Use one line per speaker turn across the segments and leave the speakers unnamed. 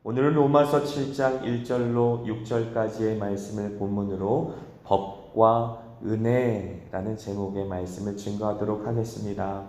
오늘은 로마서 7장 1절로 6절까지의 말씀을 본문으로 법과 은혜라는 제목의 말씀을 증거하도록 하겠습니다.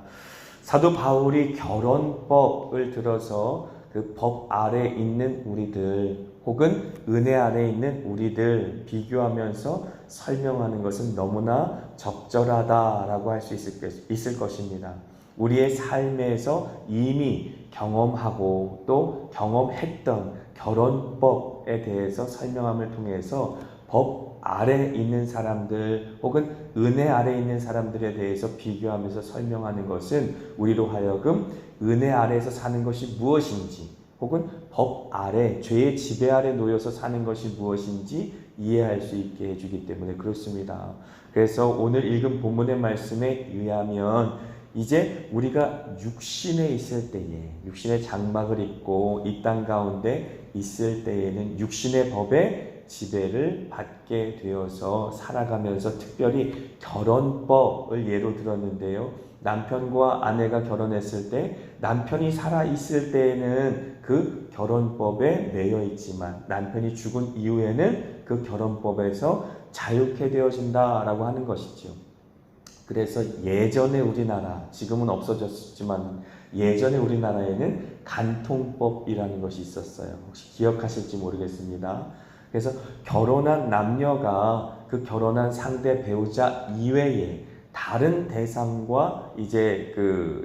사도 바울이 결혼법을 들어서 그 법 아래 있는 우리들 혹은 은혜 아래 있는 우리들 비교하면서 설명하는 것은 너무나 적절하다라고 할 수 있을 것입니다. 우리의 삶에서 이미 경험하고 또 경험했던 결혼법에 대해서 설명함을 통해서 법 아래 있는 사람들 혹은 은혜 아래 있는 사람들에 대해서 비교하면서 설명하는 것은 우리로 하여금 은혜 아래에서 사는 것이 무엇인지 혹은 법 아래, 죄의 지배 아래 놓여서 사는 것이 무엇인지 이해할 수 있게 해주기 때문에 그렇습니다. 그래서 오늘 읽은 본문의 말씀에 의하면 이제 우리가 육신에 있을 때에, 육신의 장막을 입고 이 땅 가운데 있을 때에는 육신의 법의 지배를 받게 되어서 살아가면서 특별히 결혼법을 예로 들었는데요. 남편과 아내가 결혼했을 때 남편이 살아있을 때에는 그 결혼법에 매여 있지만 남편이 죽은 이후에는 그 결혼법에서 자유케 되어진다라고 하는 것이죠. 그래서 예전에 우리나라, 지금은 없어졌지만 예전에 우리나라에는 간통법이라는 것이 있었어요. 혹시 기억하실지 모르겠습니다. 그래서 결혼한 남녀가 그 결혼한 상대 배우자 이외에 다른 대상과 이제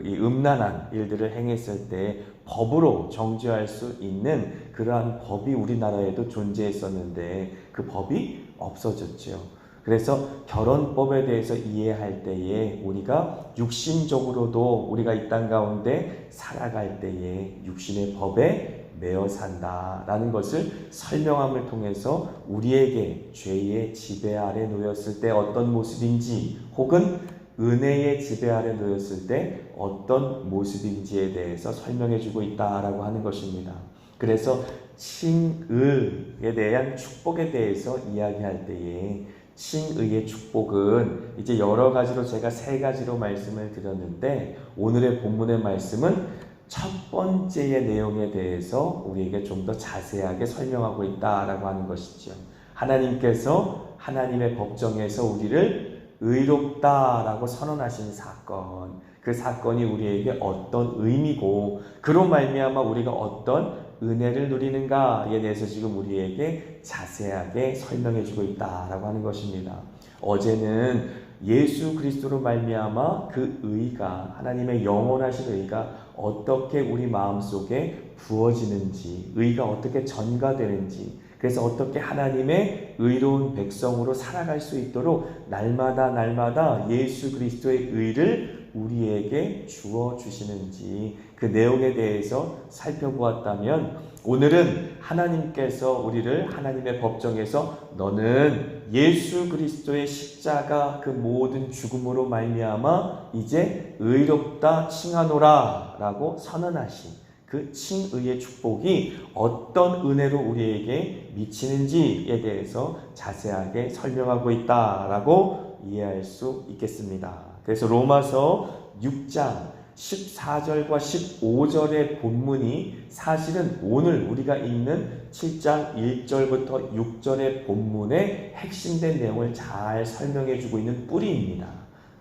이 음란한 일들을 행했을 때 법으로 정죄할 수 있는 그러한 법이 우리나라에도 존재했었는데 그 법이 없어졌죠. 그래서 결혼법에 대해서 이해할 때에 우리가 육신적으로도 우리가 이 땅 가운데 살아갈 때에 육신의 법에 매어 산다라는 것을 설명함을 통해서 우리에게 죄의 지배 아래 놓였을 때 어떤 모습인지 혹은 은혜의 지배 아래 놓였을 때 어떤 모습인지에 대해서 설명해 주고 있다라고 하는 것입니다. 그래서 칭의에 대한 축복에 대해서 이야기할 때에 칭의의 축복은 이제 여러 가지로 제가 세 가지로 말씀을 드렸는데 오늘의 본문의 말씀은 첫 번째의 내용에 대해서 우리에게 좀 더 자세하게 설명하고 있다라고 하는 것이죠. 하나님께서 하나님의 법정에서 우리를 의롭다라고 선언하신 사건, 그 사건이 우리에게 어떤 의미고 그로 말미암아 우리가 어떤 은혜를 누리는가에 대해서 지금 우리에게 자세하게 설명해 주고 있다라고 하는 것입니다. 어제는 예수 그리스도로 말미암아 그 의가 하나님의 영원하신 의가 어떻게 우리 마음속에 부어지는지, 의가 어떻게 전가되는지, 그래서 어떻게 하나님의 의로운 백성으로 살아갈 수 있도록 날마다 예수 그리스도의 의를 우리에게 주어 주시는지 그 내용에 대해서 살펴보았다면 오늘은 하나님께서 우리를 하나님의 법정에서 너는 예수 그리스도의 십자가 그 모든 죽음으로 말미암아 이제 의롭다 칭하노라 라고 선언하신 그 칭의의 축복이 어떤 은혜로 우리에게 미치는지에 대해서 자세하게 설명하고 있다라고 이해할 수 있겠습니다. 그래서 로마서 6장 14절과 15절의 본문이 사실은 오늘 우리가 읽는 7장 1절부터 6절의 본문의 핵심된 내용을 잘 설명해 주고 있는 뿌리입니다.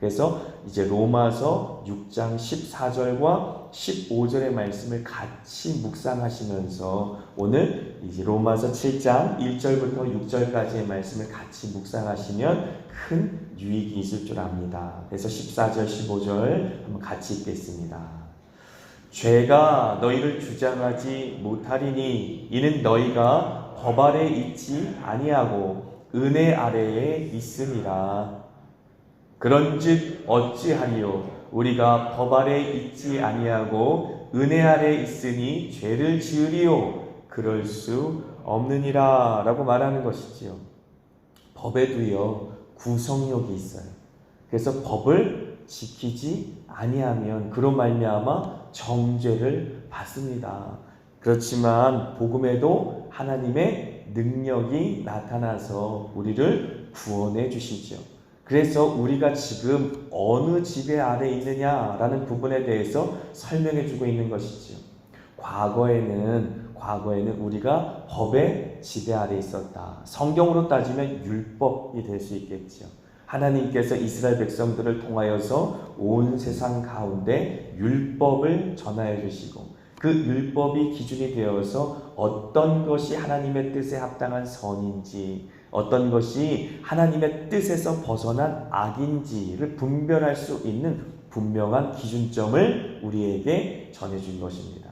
그래서 이제 로마서 6장 14절과 15절의 말씀을 같이 묵상하시면서 오늘 이제 로마서 7장 1절부터 6절까지의 말씀을 같이 묵상하시면 큰 유익이 있을 줄 압니다. 그래서 14절 15절 한번 같이 읽겠습니다. 죄가 너희를 주장하지 못하리니 이는 너희가 법 아래 있지 아니하고 은혜 아래에 있음이라. 그런즉 어찌하리요 우리가 법 아래 있지 아니하고 은혜 아래 있으니 죄를 지으리요 그럴 수 없느니라 라고 말하는 것이지요. 법에도요 구성력이 있어요. 그래서 법을 지키지 아니하면 그로 말미암아 정죄를 받습니다. 그렇지만 복음에도 하나님의 능력이 나타나서 우리를 구원해 주시죠. 그래서 우리가 지금 어느 지배 아래 있느냐라는 부분에 대해서 설명해 주고 있는 것이죠. 과거에는 과거에는 우리가 법의 지배 아래 있었다. 성경으로 따지면 율법이 될 수 있겠죠. 하나님께서 이스라엘 백성들을 통하여서 온 세상 가운데 율법을 전하여 주시고 그 율법이 기준이 되어서 어떤 것이 하나님의 뜻에 합당한 선인지 어떤 것이 하나님의 뜻에서 벗어난 악인지를 분별할 수 있는 분명한 기준점을 우리에게 전해준 것입니다.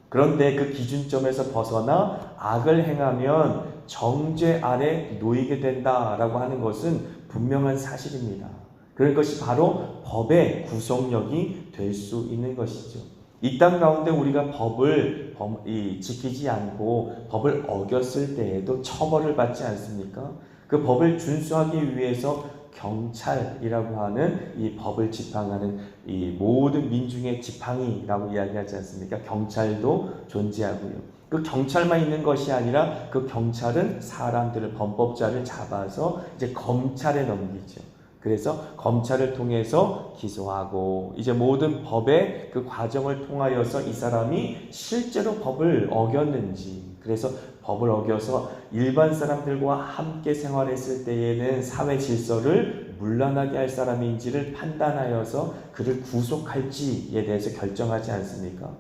그런데 그 기준점에서 벗어나 악을 행하면 정죄 아래 놓이게 된다라고 하는 것은 분명한 사실입니다. 그런 것이 바로 법의 구속력이 될 수 있는 것이죠. 이 땅 가운데 우리가 법을 지키지 않고 법을 어겼을 때에도 처벌을 받지 않습니까? 그 법을 준수하기 위해서 경찰이라고 하는 이 법을 지팡하는 이 모든 민중의 지팡이라고 이야기하지 않습니까? 경찰도 존재하고요. 그 경찰만 있는 것이 아니라 그 경찰은 사람들을 범법자를 잡아서 이제 검찰에 넘기죠. 그래서 검찰을 통해서 기소하고 이제 모든 법의 그 과정을 통하여서 이 사람이 실제로 법을 어겼는지 그래서 법을 어겨서 일반 사람들과 함께 생활했을 때에는 사회 질서를 문란하게 할 사람인지를 판단하여서 그를 구속할지에 대해서 결정하지 않습니까?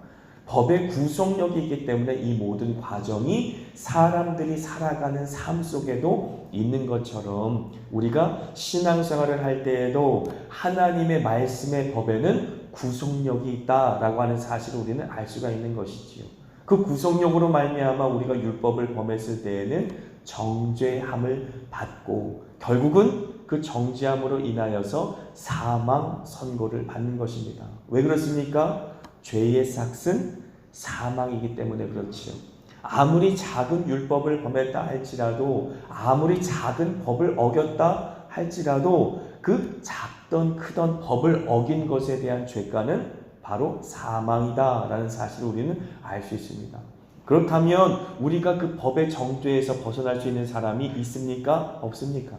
법의 구속력이 있기 때문에 이 모든 과정이 사람들이 살아가는 삶 속에도 있는 것처럼 우리가 신앙생활을 할 때에도 하나님의 말씀의 법에는 구속력이 있다라고 하는 사실을 우리는 알 수가 있는 것이지요. 그 구속력으로 말미암아 우리가 율법을 범했을 때에는 정죄함을 받고 결국은 그 정죄함으로 인하여서 사망 선고를 받는 것입니다. 왜 그렇습니까? 죄의 삭은 사망이기 때문에 그렇지요. 아무리 작은 율법을 범했다 할지라도 아무리 작은 법을 어겼다 할지라도 그 작던 크던 법을 어긴 것에 대한 죄가는 바로 사망이다라는 사실을 우리는 알 수 있습니다. 그렇다면 우리가 그 법의 정죄에서 벗어날 수 있는 사람이 있습니까? 없습니까?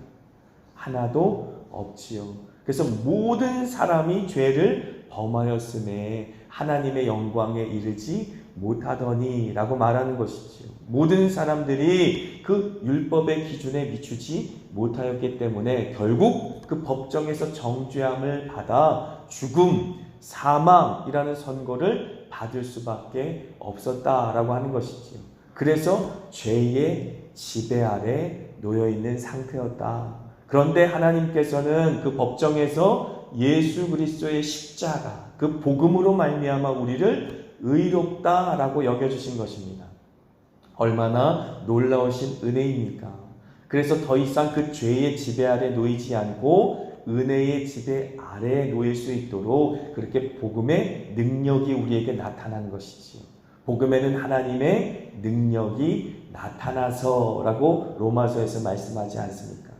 하나도 없지요. 그래서 모든 사람이 죄를 범하였음에 하나님의 영광에 이르지 못하더니 라고 말하는 것이지요. 모든 사람들이 그 율법의 기준에 미치지 못하였기 때문에 결국 그 법정에서 정죄함을 받아 죽음, 사망이라는 선고를 받을 수밖에 없었다라고 하는 것이지요. 그래서 죄의 지배 아래 놓여있는 상태였다. 그런데 하나님께서는 그 법정에서 예수 그리스도의 십자가, 그 복음으로 말미암아 우리를 의롭다라고 여겨주신 것입니다. 얼마나 놀라우신 은혜입니까? 그래서 더 이상 그 죄의 지배 아래 놓이지 않고 은혜의 지배 아래에 놓일 수 있도록 그렇게 복음의 능력이 우리에게 나타난 것이지요. 복음에는 하나님의 능력이 나타나서라고 로마서에서 말씀하지 않습니까?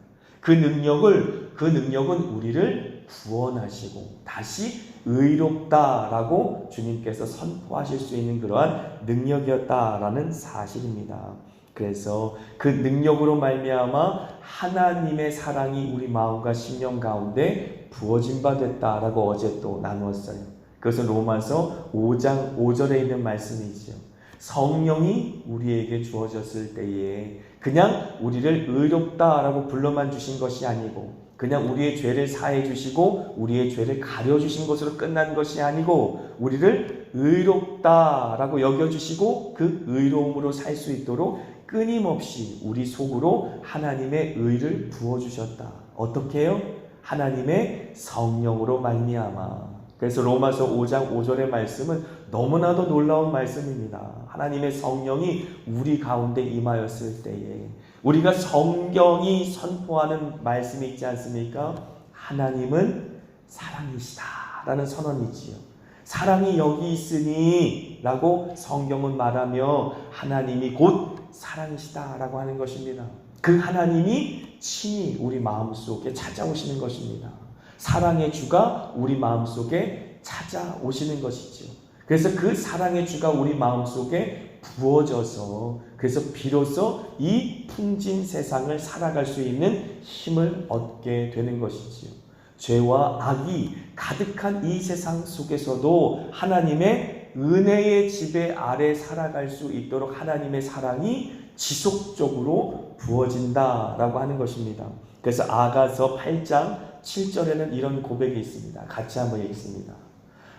그 능력은 우리를 구원하시고 다시 의롭다라고 주님께서 선포하실 수 있는 그러한 능력이었다라는 사실입니다. 그래서 그 능력으로 말미암아 하나님의 사랑이 우리 마음과 심령 가운데 부어진 바 됐다라고 어제 또 나누었어요. 그것은 로마서 5장 5절에 있는 말씀이지요. 성령이 우리에게 주어졌을 때에 그냥 우리를 의롭다라고 불러만 주신 것이 아니고 그냥 우리의 죄를 사해 주시고 우리의 죄를 가려 주신 것으로 끝난 것이 아니고 우리를 의롭다라고 여겨 주시고 그 의로움으로 살 수 있도록 끊임없이 우리 속으로 하나님의 의를 부어 주셨다. 어떻게 해요? 하나님의 성령으로 말미암아. 그래서 로마서 5장 5절의 말씀은 너무나도 놀라운 말씀입니다. 하나님의 성령이 우리 가운데 임하였을 때에 우리가 성경이 선포하는 말씀이 있지 않습니까? 하나님은 사랑이시다라는 선언이지요. 사랑이 여기 있으니 라고 성경은 말하며 하나님이 곧 사랑이시다라고 하는 것입니다. 그 하나님이 친히 우리 마음속에 찾아오시는 것입니다. 사랑의 주가 우리 마음속에 찾아오시는 것이죠. 그래서 그 사랑의 주가 우리 마음속에 부어져서 그래서 비로소 이 풍진 세상을 살아갈 수 있는 힘을 얻게 되는 것이지요. 죄와 악이 가득한 이 세상 속에서도 하나님의 은혜의 지배 아래 살아갈 수 있도록 하나님의 사랑이 지속적으로 부어진다라고 하는 것입니다. 그래서 아가서 8장 7절에는 이런 고백이 있습니다. 같이 한번 읽습니다.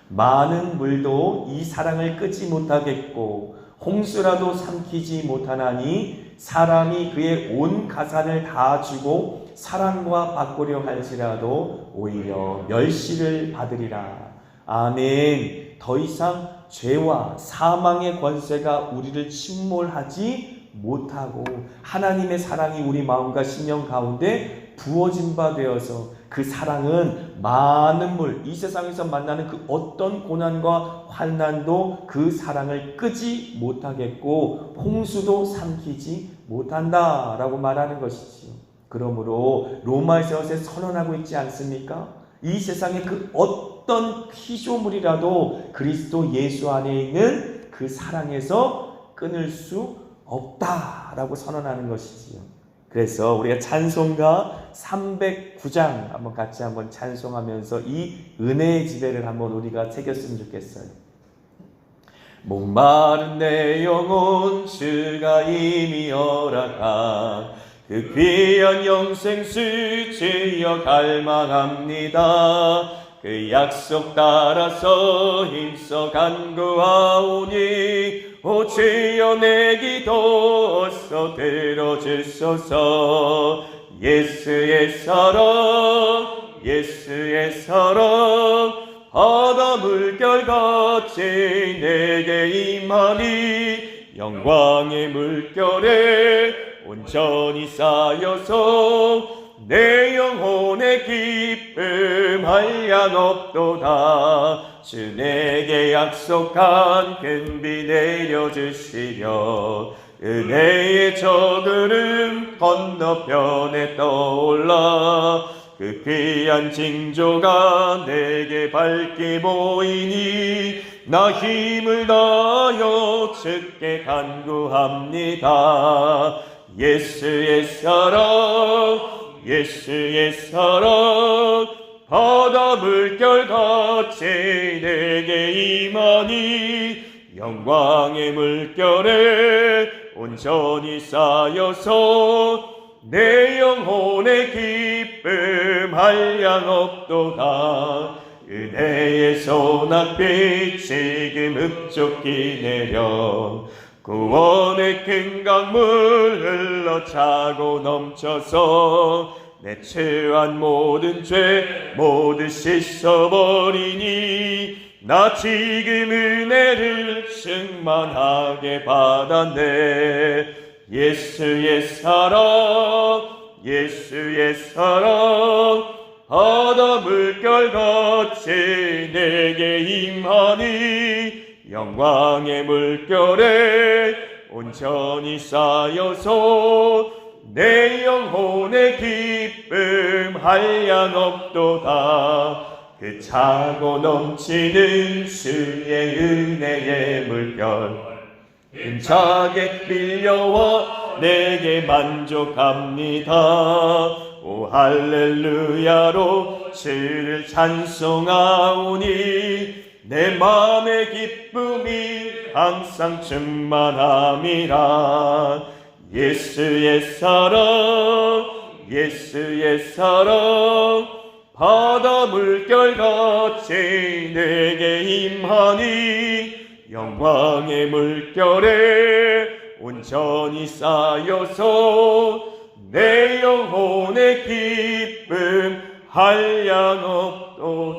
많은 물도 이 사랑을 끄지 못하겠고 홍수라도 삼키지 못하나니 사람이 그의 온 가산을 다 주고 사랑과 바꾸려 할지라도 오히려 멸시를 받으리라. 아멘. 더 이상 죄와 사망의 권세가 우리를 침몰하지 못하고 하나님의 사랑이 우리 마음과 심령 가운데 부어진 바 되어서 그 사랑은 많은 물, 이 세상에서 만나는 그 어떤 고난과 환난도 그 사랑을 끄지 못하겠고 홍수도 삼키지 못한다라고 말하는 것이지요. 그러므로 로마서에 선언하고 있지 않습니까? 이 세상의 그 어떤 피조물이라도 그리스도 예수 안에 있는 그 사랑에서 끊을 수 없다라고 선언하는 것이지요. 그래서 우리가 찬송가 309장 한번 같이 한번 찬송하면서 이 은혜의 지배를 한번 우리가 새겼으면 좋겠어요. 목마른 내 영혼 주가 이미 허락한 그 귀한 영생수 주여 갈망합니다. 그 약속 따라서 힘써 간구하오니 오 주여 내 기도 어서 들어주소서. 예수의 사랑 예수의 사랑 바다 물결같이 내게 임하니 영광의 물결에 온전히 쌓여서 내 영혼의 기쁨 한량 없도다. 주 내게 약속한 큰 비 내려주시려 은혜의 저그름 건너편에 떠올라 그 귀한 징조가 내게 밝게 보이니 나 힘을 다하여 주께 간구합니다. 예수의 사랑 예수의 사랑 바다 물결같이 내게 임하니 영광의 물결에 온전히 쌓여서 내 영혼의 기쁨 한량 없도다. 은혜의 소낙빛 지금 흡족히 내려 구원의 큰 강물 흘러 차고 넘쳐서 내 취한 모든 죄 모두 씻어버리니 나 지금 은혜를 충만하게 받았네. 예수의 사랑 예수의 사랑 바다 물결같이 내게 임하니 영광의 물결에 온전히 쌓여서 내 영혼의 기쁨 한량 없도다. 그 차고 넘치는 주의 은혜의 물결 힘차게 밀려와 내게 만족합니다. 오 할렐루야로 주를 찬송하오니 내 마음의 기쁨이 항상 충만함이라. 예수의 사랑 예수의 사랑 바다 물결같이 내게 임하니 영광의 물결에 온전히 쌓여서 내 영혼의 기쁨 한량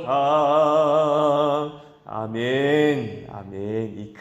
없도다. 아멘 아멘. 이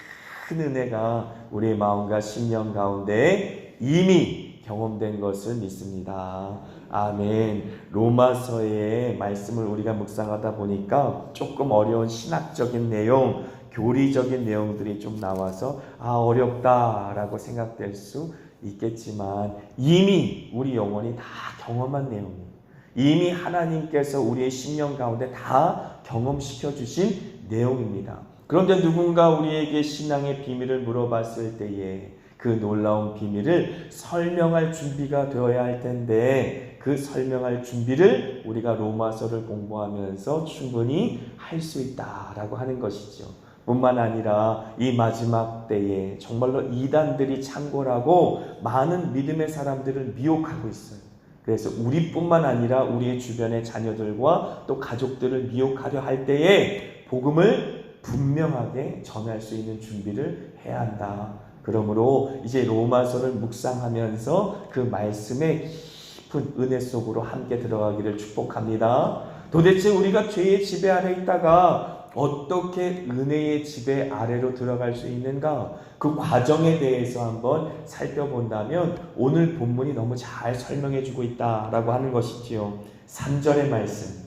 큰 은혜가 우리의 마음과 심령 가운데 이미 경험된 것을 믿습니다. 아멘. 로마서의 말씀을 우리가 묵상하다 보니까 조금 어려운 신학적인 내용, 교리적인 내용들이 좀 나와서 어렵다라고 생각될 수 있겠지만 이미 우리 영혼이 다 경험한 내용이에요. 이미 하나님께서 우리의 심령 가운데 다 경험시켜 주신 내용입니다. 그런데 누군가 우리에게 신앙의 비밀을 물어봤을 때에 그 놀라운 비밀을 설명할 준비가 되어야 할 텐데 그 설명할 준비를 우리가 로마서를 공부하면서 충분히 할 수 있다라고 하는 것이죠. 뿐만 아니라 이 마지막 때에 정말로 이단들이 창궐하고 많은 믿음의 사람들을 미혹하고 있어요. 그래서 우리뿐만 아니라 우리의 주변의 자녀들과 또 가족들을 미혹하려 할 때에 복음을 분명하게 전할 수 있는 준비를 해야 한다. 그러므로 이제 로마서를 묵상하면서 그 말씀의 깊은 은혜 속으로 함께 들어가기를 축복합니다. 도대체 우리가 죄의 지배 아래 있다가 어떻게 은혜의 지배 아래로 들어갈 수 있는가? 그 과정에 대해서 한번 살펴본다면 오늘 본문이 너무 잘 설명해 주고 있다라고 하는 것이지요. 3절의 말씀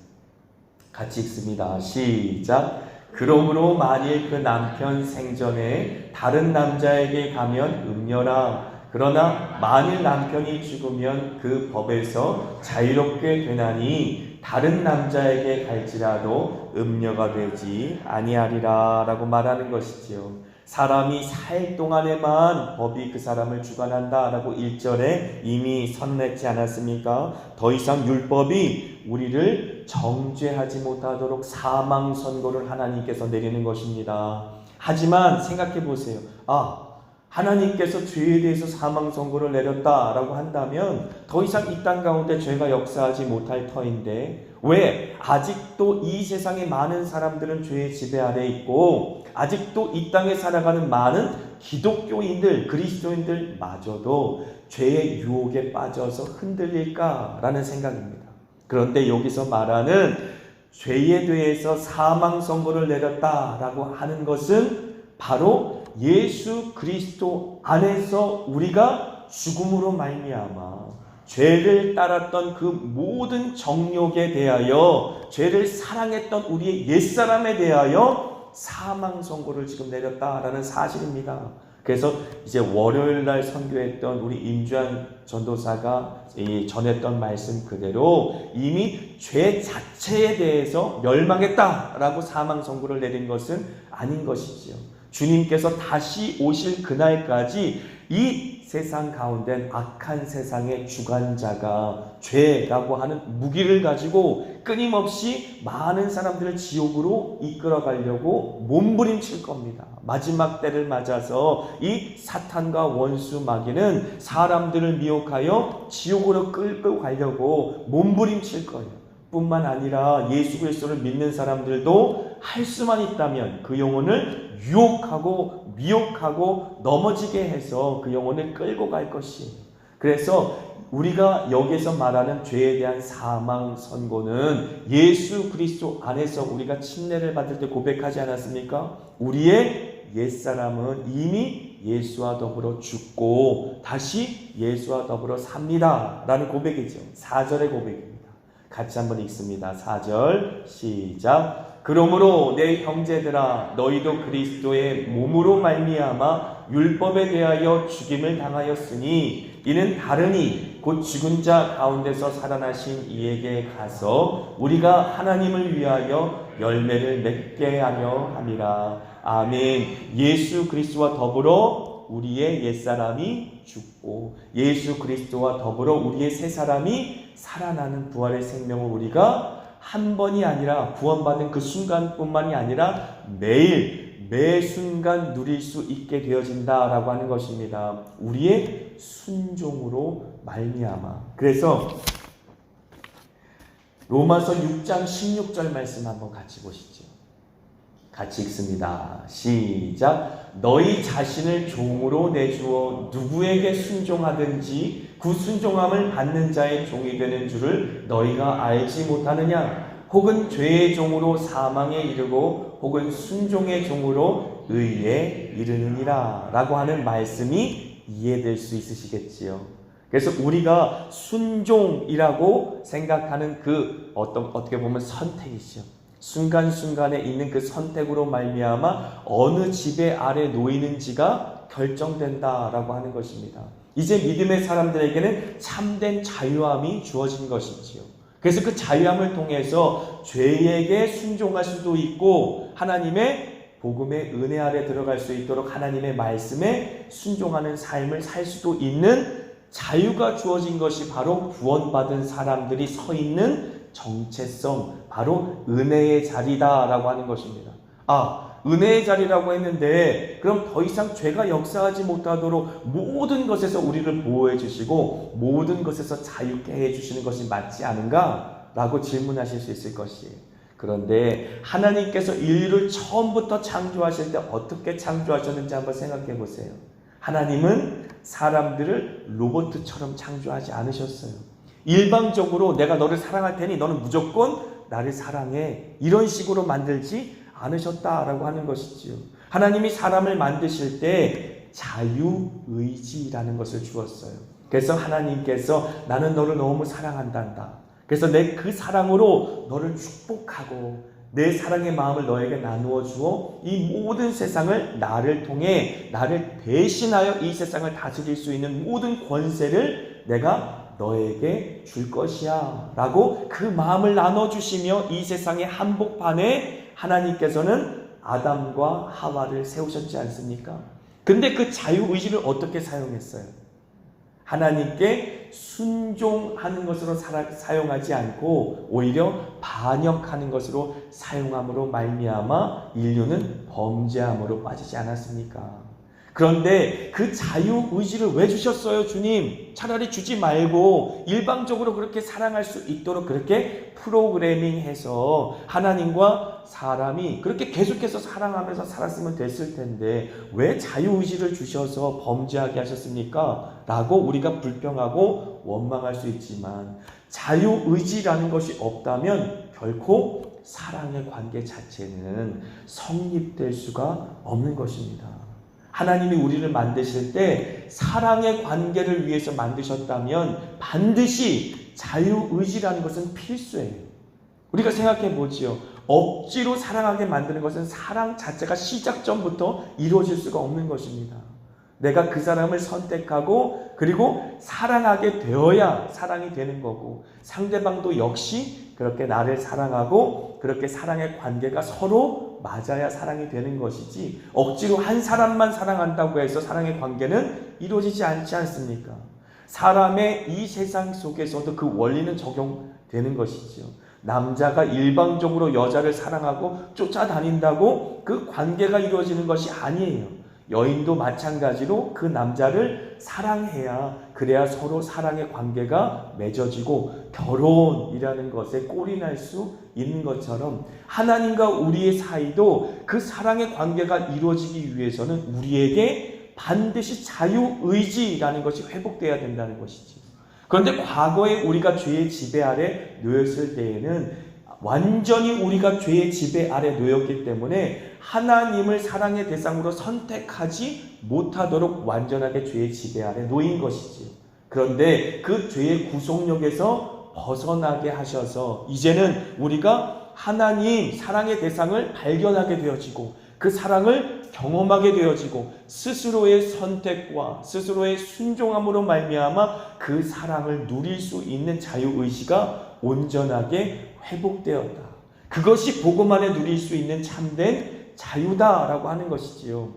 같이 읽습니다. 시작. 그러므로 만일 그 남편 생전에 다른 남자에게 가면 음녀라. 그러나 만일 남편이 죽으면 그 법에서 자유롭게 되나니 다른 남자에게 갈지라도 음녀가 되지 아니하리라 라고 말하는 것이지요. 사람이 살 동안에만 법이 그 사람을 주관한다 라고 1절에 이미 선언했지 않았습니까? 더 이상 율법이 우리를 정죄하지 못하도록 사망 선고를 하나님께서 내리는 것입니다. 하지만 생각해 보세요. 하나님께서 죄에 대해서 사망 선고를 내렸다라고 한다면 더 이상 이 땅 가운데 죄가 역사하지 못할 터인데 왜 아직도 이 세상의 많은 사람들은 죄의 지배 아래 있고 아직도 이 땅에 살아가는 많은 기독교인들, 그리스도인들마저도 죄의 유혹에 빠져서 흔들릴까라는 생각입니다. 그런데 여기서 말하는 죄에 대해서 사망 선고를 내렸다라고 하는 것은 바로 예수 그리스도 안에서 우리가 죽음으로 말미암아 죄를 따랐던 그 모든 정욕에 대하여 죄를 사랑했던 우리의 옛사람에 대하여 사망 선고를 지금 내렸다라는 사실입니다. 그래서 이제 월요일 날 선교했던 우리 임주환 전도사가 전했던 말씀 그대로 이미 죄 자체에 대해서 멸망했다라고 사망 선고를 내린 것은 아닌 것이지요. 주님께서 다시 오실 그날까지 이 세상 가운데 악한 세상의 주관자가 죄라고 하는 무기를 가지고 끊임없이 많은 사람들을 지옥으로 이끌어가려고 몸부림칠 겁니다. 마지막 때를 맞아서 이 사탄과 원수 마귀는 사람들을 미혹하여 지옥으로 끌고 가려고 몸부림칠 거예요. 뿐만 아니라 예수 그리스도를 믿는 사람들도 할 수만 있다면 그 영혼을 유혹하고 미혹하고 넘어지게 해서 그 영혼을 끌고 갈 것이에요. 그래서 우리가 여기서 말하는 죄에 대한 사망 선고는 예수 그리스도 안에서 우리가 침례를 받을 때 고백하지 않았습니까? 우리의 옛사람은 이미 예수와 더불어 죽고 다시 예수와 더불어 삽니다 라는 고백이죠. 4절의 고백입니다. 같이 한번 읽습니다. 4절 시작. 그러므로 내 형제들아 너희도 그리스도의 몸으로 말미암아 율법에 대하여 죽임을 당하였으니 이는 다르니 곧 죽은 자 가운데서 살아나신 이에게 가서 우리가 하나님을 위하여 열매를 맺게 하려 함이라. 아멘. 예수 그리스도와 더불어 우리의 옛사람이 죽고 예수 그리스도와 더불어 우리의 새사람이 살아나는 부활의 생명을 우리가 한 번이 아니라 구원받은 그 순간뿐만이 아니라 매일 매 순간 누릴 수 있게 되어진다라고 하는 것입니다. 우리의 순종으로 말미암아. 그래서 로마서 6장 16절 말씀 한번 같이 보시죠. 같이 읽습니다. 시작. 너희 자신을 종으로 내주어 누구에게 순종하든지 그 순종함을 받는 자의 종이 되는 줄을 너희가 알지 못하느냐? 혹은 죄의 종으로 사망에 이르고 혹은 순종의 종으로 의에 이르느니라 라고 하는 말씀이 이해될 수 있으시겠지요. 그래서 우리가 순종이라고 생각하는 그 어떻게 보면 선택이죠. 순간순간에 있는 그 선택으로 말미암아 어느 지배 아래 놓이는지가 결정된다라고 하는 것입니다. 이제 믿음의 사람들에게는 참된 자유함이 주어진 것이지요. 그래서 그 자유함을 통해서 죄에게 순종할 수도 있고 하나님의 복음의 은혜 아래 들어갈 수 있도록 하나님의 말씀에 순종하는 삶을 살 수도 있는 자유가 주어진 것이 바로 구원받은 사람들이 서 있는 정체성, 바로 은혜의 자리다라고 하는 것입니다. 은혜의 자리라고 했는데 그럼 더 이상 죄가 역사하지 못하도록 모든 것에서 우리를 보호해 주시고 모든 것에서 자유케 해 주시는 것이 맞지 않은가? 라고 질문하실 수 있을 것이에요. 그런데 하나님께서 인류를 처음부터 창조하실 때 어떻게 창조하셨는지 한번 생각해 보세요. 하나님은 사람들을 로봇처럼 창조하지 않으셨어요. 일방적으로 내가 너를 사랑할 테니 너는 무조건 나를 사랑해, 이런 식으로 만들지 않으셨다라고 하는 것이지요. 하나님이 사람을 만드실 때 자유의지라는 것을 주었어요. 그래서 하나님께서 나는 너를 너무 사랑한단다. 그래서 내 그 사랑으로 너를 축복하고 내 사랑의 마음을 너에게 나누어 주어 이 모든 세상을 나를 통해 나를 대신하여 이 세상을 다스릴 수 있는 모든 권세를 내가 너에게 줄 것이야 라고 그 마음을 나눠주시며 이 세상의 한복판에 하나님께서는 아담과 하와를 세우셨지 않습니까? 근데 그 자유의지를 어떻게 사용했어요? 하나님께 순종하는 것으로 사용하지 않고 오히려 반역하는 것으로 사용함으로 말미암아 인류는 범죄함으로 빠지지 않았습니까? 그런데 그 자유의지를 왜 주셨어요, 주님? 차라리 주지 말고 일방적으로 그렇게 사랑할 수 있도록 그렇게 프로그래밍해서 하나님과 사람이 그렇게 계속해서 사랑하면서 살았으면 됐을 텐데 왜 자유의지를 주셔서 범죄하게 하셨습니까? 라고 우리가 불평하고 원망할 수 있지만 자유의지라는 것이 없다면 결코 사랑의 관계 자체는 성립될 수가 없는 것입니다. 하나님이 우리를 만드실 때 사랑의 관계를 위해서 만드셨다면 반드시 자유의지라는 것은 필수예요. 우리가 생각해 보지요. 억지로 사랑하게 만드는 것은 사랑 자체가 시작점부터 이루어질 수가 없는 것입니다. 내가 그 사람을 선택하고 그리고 사랑하게 되어야 사랑이 되는 거고 상대방도 역시 그렇게 나를 사랑하고 그렇게 사랑의 관계가 서로 맞아야 사랑이 되는 것이지 억지로 한 사람만 사랑한다고 해서 사랑의 관계는 이루어지지 않지 않습니까? 사람의 이 세상 속에서도 그 원리는 적용되는 것이죠. 남자가 일방적으로 여자를 사랑하고 쫓아다닌다고 그 관계가 이루어지는 것이 아니에요. 여인도 마찬가지로 그 남자를 사랑해야 그래야 서로 사랑의 관계가 맺어지고 결혼이라는 것에 꼴이 날 수 있는 것처럼 하나님과 우리의 사이도 그 사랑의 관계가 이루어지기 위해서는 우리에게 반드시 자유의지라는 것이 회복되어야 된다는 것이지. 그런데 과거에 우리가 죄의 지배 아래 놓였을 때에는 완전히 우리가 죄의 지배 아래 놓였기 때문에 하나님을 사랑의 대상으로 선택하지 못하도록 완전하게 죄의 지배 아래 놓인 것이지. 그런데 그 죄의 구속력에서 벗어나게 하셔서 이제는 우리가 하나님 사랑의 대상을 발견하게 되어지고 그 사랑을 경험하게 되어지고 스스로의 선택과 스스로의 순종함으로 말미암아 그 사랑을 누릴 수 있는 자유의지가 온전하게 회복되었다. 그것이 복음 안에 누릴 수 있는 참된 자유다라고 하는 것이지요.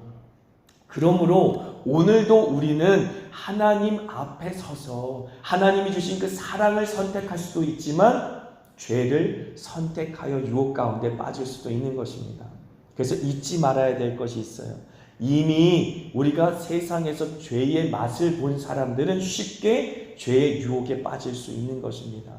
그러므로 오늘도 우리는 하나님 앞에 서서 하나님이 주신 그 사랑을 선택할 수도 있지만 죄를 선택하여 유혹 가운데 빠질 수도 있는 것입니다. 그래서 잊지 말아야 될 것이 있어요. 이미 우리가 세상에서 죄의 맛을 본 사람들은 쉽게 죄의 유혹에 빠질 수 있는 것입니다.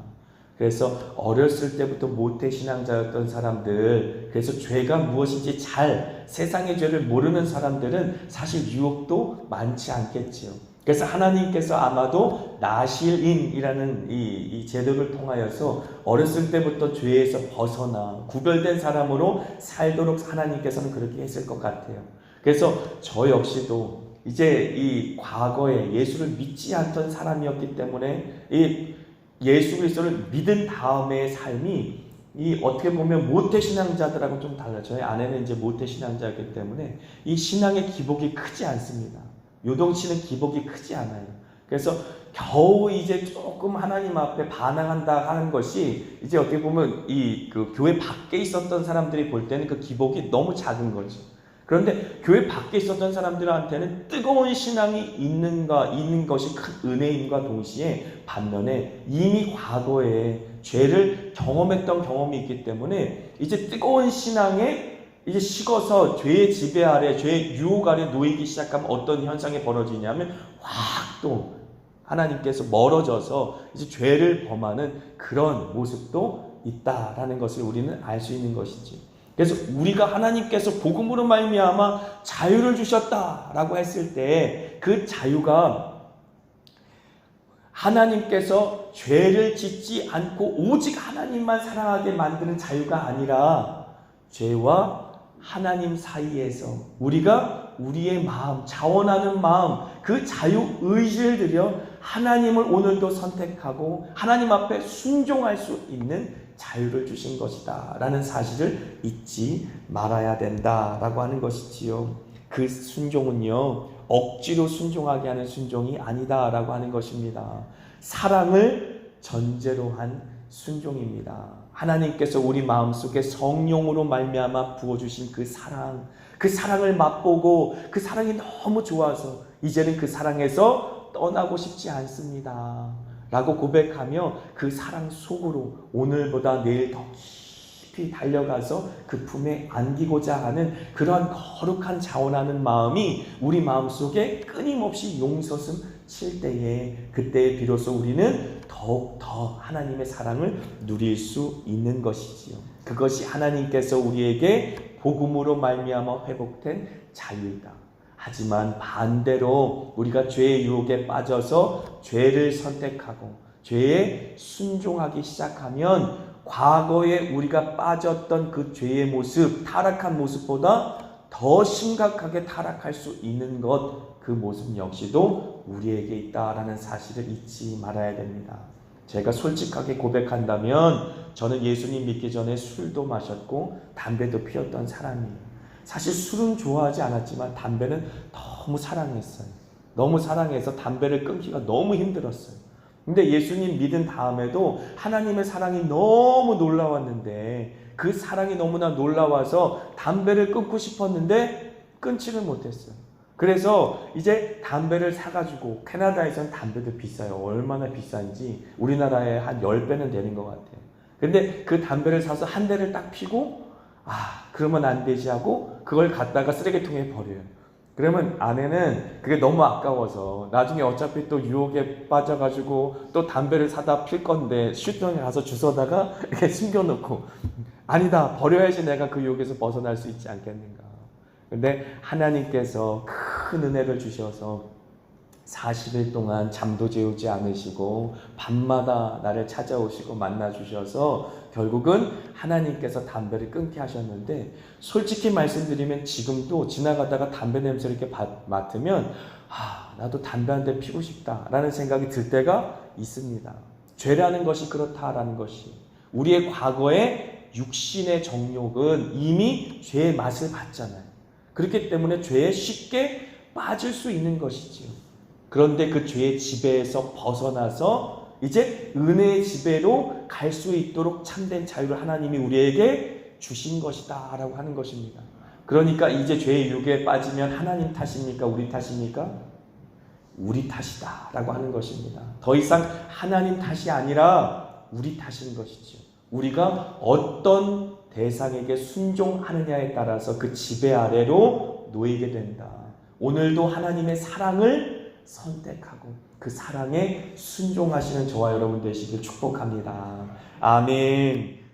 그래서 어렸을 때부터 모태신앙자였던 사람들, 그래서 죄가 무엇인지 잘 세상의 죄를 모르는 사람들은 사실 유혹도 많지 않겠지요. 그래서 하나님께서 아마도 나실인이라는 이 제도를 통하여서 어렸을 때부터 죄에서 벗어나 구별된 사람으로 살도록 하나님께서는 그렇게 했을 것 같아요. 그래서 저 역시도 이제 이 과거에 예수를 믿지 않던 사람이었기 때문에 이 예수 그리스도를 믿은 다음의 삶이 이 어떻게 보면 모태신앙자들하고 좀 달라요. 저희 아내는 이제 모태신앙자이기 때문에 이 신앙의 기복이 크지 않습니다. 요동치는 기복이 크지 않아요. 그래서 겨우 이제 조금 하나님 앞에 반항한다 하는 것이 이제 어떻게 보면 이 그 교회 밖에 있었던 사람들이 볼 때는 그 기복이 너무 작은 거죠. 그런데 교회 밖에 있었던 사람들한테는 뜨거운 신앙이 있는 것이 큰 은혜임과 동시에 반면에 이미 과거에 죄를 경험했던 경험이 있기 때문에 이제 뜨거운 신앙에 이제 식어서 죄의 지배 아래, 죄의 유혹 아래 놓이기 시작하면 어떤 현상이 벌어지냐면 확 또 하나님께서 멀어져서 이제 죄를 범하는 그런 모습도 있다라는 것을 우리는 알 수 있는 것이지. 그래서 우리가 하나님께서 복음으로 말미암아 자유를 주셨다라고 했을 때 그 자유가 하나님께서 죄를 짓지 않고 오직 하나님만 사랑하게 만드는 자유가 아니라 죄와 하나님 사이에서 우리가 우리의 마음, 자원하는 마음, 그 자유의지를 들여 하나님을 오늘도 선택하고 하나님 앞에 순종할 수 있는 자유를 주신 것이다 라는 사실을 잊지 말아야 된다라고 하는 것이지요. 그 순종은요, 억지로 순종하게 하는 순종이 아니다라고 하는 것입니다. 사랑을 전제로 한 순종입니다. 하나님께서 우리 마음속에 성령으로 말미암아 부어주신 그 사랑을 맛보고 그 사랑이 너무 좋아서 이제는 그 사랑에서 떠나고 싶지 않습니다 라고 고백하며 그 사랑 속으로 오늘보다 내일 더 깊이 달려가서 그 품에 안기고자 하는 그러한 거룩한 자원하는 마음이 우리 마음속에 끊임없이 용서슴 칠 때에 그때에 비로소 우리는 더욱 더 하나님의 사랑을 누릴 수 있는 것이지요. 그것이 하나님께서 우리에게 복음으로 말미암아 회복된 자유이다. 하지만 반대로 우리가 죄의 유혹에 빠져서 죄를 선택하고 죄에 순종하기 시작하면 과거에 우리가 빠졌던 그 죄의 모습, 타락한 모습보다 더 심각하게 타락할 수 있는 것, 그 모습 역시도 우리에게 있다라는 사실을 잊지 말아야 됩니다. 제가 솔직하게 고백한다면 저는 예수님 믿기 전에 술도 마셨고 담배도 피웠던 사람이에요. 사실 술은 좋아하지 않았지만 담배는 너무 사랑했어요. 너무 사랑해서 담배를 끊기가 너무 힘들었어요. 근데 예수님 믿은 다음에도 하나님의 사랑이 너무 놀라웠는데 그 사랑이 너무나 놀라워서 담배를 끊고 싶었는데 끊지를 못했어요. 그래서 이제 담배를 사가지고, 캐나다에서는 담배도 비싸요. 얼마나 비싼지 우리나라에 한 10배는 되는 것 같아요. 근데 그 담배를 사서 한 대를 딱 피고 그러면 안 되지 하고 그걸 갖다가 쓰레기통에 버려요. 그러면 아내는 그게 너무 아까워서 나중에 어차피 또 유혹에 빠져가지고 또 담배를 사다 필 건데 슈터에 가서 주워다가 이렇게 숨겨놓고 아니다, 버려야지 내가 그 유혹에서 벗어날 수 있지 않겠는가. 근데 하나님께서 큰 은혜를 주셔서 40일 동안 잠도 재우지 않으시고 밤마다 나를 찾아오시고 만나주셔서 결국은 하나님께서 담배를 끊게 하셨는데, 솔직히 말씀드리면 지금도 지나가다가 담배 냄새를 이렇게 맡으면 나도 담배 한 대 피고 싶다라는 생각이 들 때가 있습니다. 죄라는 것이 그렇다라는 것이, 우리의 과거의 육신의 정욕은 이미 죄의 맛을 봤잖아요. 그렇기 때문에 죄에 쉽게 빠질 수 있는 것이지요. 그런데 그 죄의 지배에서 벗어나서 이제 은혜의 지배로 갈 수 있도록 참된 자유를 하나님이 우리에게 주신 것이다 라고 하는 것입니다. 그러니까 이제 죄의 유혹에 빠지면 하나님 탓입니까? 우리 탓입니까? 우리 탓이다 라고 하는 것입니다. 더 이상 하나님 탓이 아니라 우리 탓인 것이죠. 우리가 어떤 대상에게 순종하느냐에 따라서 그 지배 아래로 놓이게 된다. 오늘도 하나님의 사랑을 선택하고 그 사랑에 순종하시는 저와 여러분 되시길 축복합니다. 아멘.